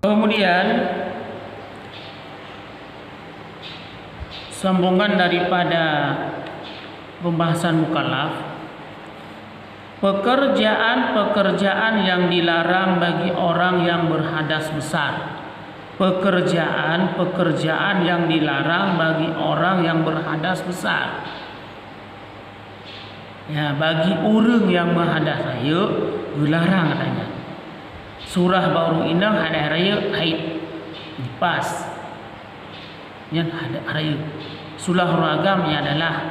Kemudian sambungan daripada pembahasan mukallaf, pekerjaan-pekerjaan yang dilarang bagi orang yang berhadas besar. Pekerjaan-pekerjaan yang dilarang bagi orang yang berhadas besar. Ya, bagi orang yang berhadas raya dilarang katanya. Surah baru inang hadas raya haid nifas. Yang hadas raya. Surah ragam yang adalah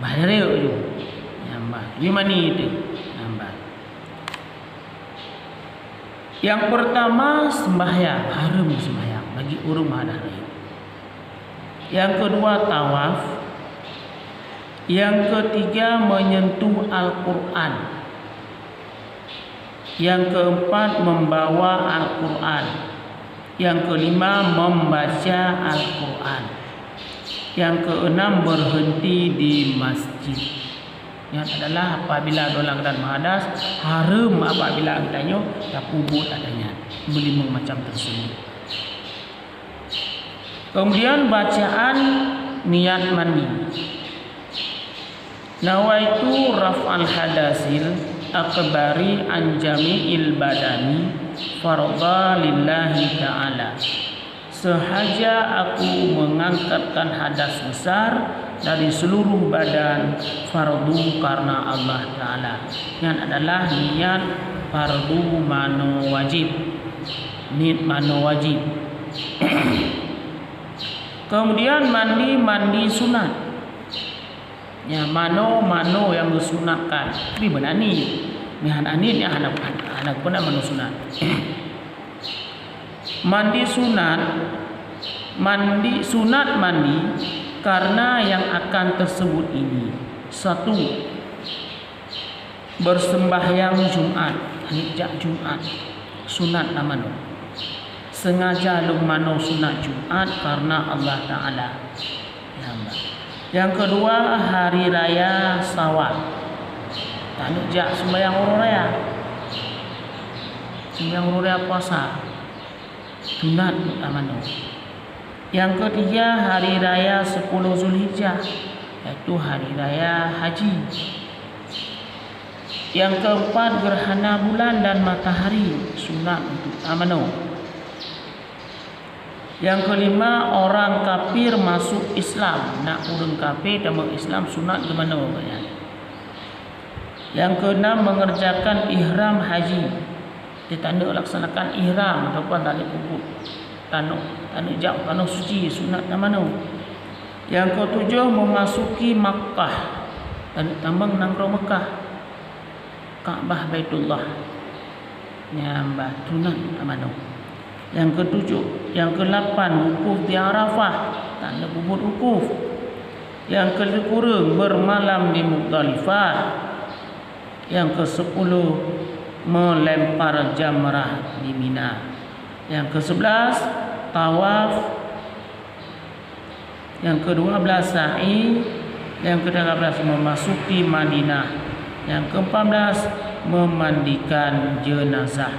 bahaya raya tu. Yang mani itu. Yang pertama sembahyang, haram sembahyang bagi orang berhadas raya. Yang kedua tawaf. Yang ketiga menyentuh Al-Quran. Yang keempat membawa Al-Quran. Yang kelima membaca Al-Quran. Yang keenam berhenti di masjid. Yang adalah apabila dolang dan mahadas, haram apabila katanya tak kubut adanya. Berlima macam tersebut. Kemudian bacaan niat mandi. Nawaitu raf'al hadasil akbari an jami'il badani fardha lillahi ta'ala. Sehaja aku mengangkatkan hadas besar dari seluruh badan, fardu karena Allah Ta'ala. Yang adalah niat fardu mano wajib. Niat mano wajib. Kemudian mandi sunat. Ya, mano yang disunatkan. Ini benar ni. Ni anak-anak ni anak pun nak mano sunat. Mandi sunat karena yang akan tersebut ini. Satu, bersembahyang Jumat, hijab Jumat, sunat namanya. Sengaja lumano sunat Jumat karena Allah Ta'ala. Yang kedua, hari raya Syawal. Tak nak jak sembahyang orang raya. Sembahyang orang raya puasa. Sunat namanya. Yang ketiga, hari raya 10 Zulhijjah, iaitu hari raya haji. Yang keempat, gerhana bulan dan matahari, sunat untuk amano. Yang kelima, orang kafir masuk Islam. Nak orang kafir dan Islam sunat ke mana? Yang keenam, mengerjakan ihram haji. Dia tak nak laksanakan ihram ataupun tak nak kubur. Tak nak jauh, tak nak suci, sunat ke mana? Yang ketujuh, memasuki Makkah. Tak nak tambang nangkrong Mekah. Kaabah Baitullah. Nyambah sunat ke mana? Yang ketujuh, yang ke-8 wukuf di Arafah, tak ada kubur wukuf. Yang ke-10 bermalam di Muzdalifah. Yang ke-10 melempar jamrah di Mina. Yang ke-11 tawaf. Yang ke-12 sa'i. Yang ke-13 memasuki Madinah. Yang ke-14 memandikan jenazah.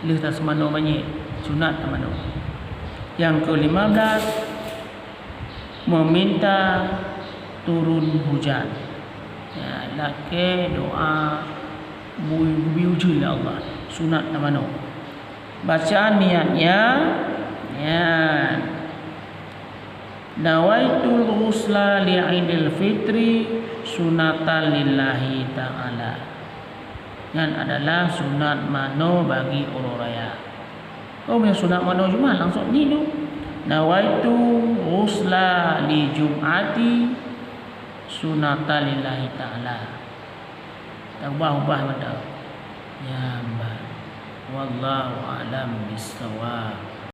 Lihat semana banyak sunat amano. Yang ke-15 meminta turun hujan. Ya, laki doa bui hujan Allah. Sunat amano. Bacaan niatnya ya. Nawaitul ghusla li'idil fitri sunatan lillahi ta'ala. Yang adalah sunat mano bagi orang raya. Oh, yang sunat mana Jumat langsung ni tu. Nawaitu ghusla li Jum'ati sunatan lillahi ta'ala. Tak ubah benda. Ya, wallahu a'lam bissawab.